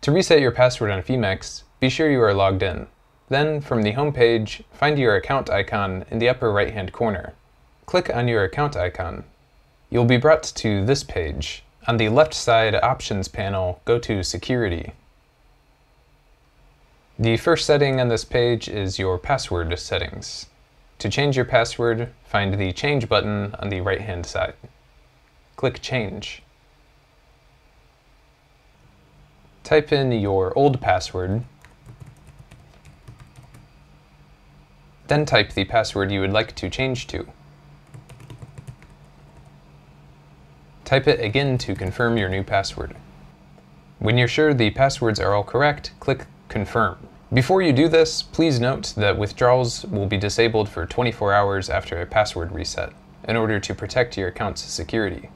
To reset your password on Phemex, be sure you are logged in. Then, from the home page, find your account icon in the upper right-hand corner. Click on your account icon. You'll be brought to this page. On the left side Options panel, go to Security. The first setting on this page is your password settings. To change your password, find the Change button on the right-hand side. Click Change. Type in your old password, then type the password you would like to change to. Type it again to confirm your new password. When you're sure the passwords are all correct, click Confirm. Before you do this, please note that withdrawals will be disabled for 24 hours after a password reset, in order to protect your account's security.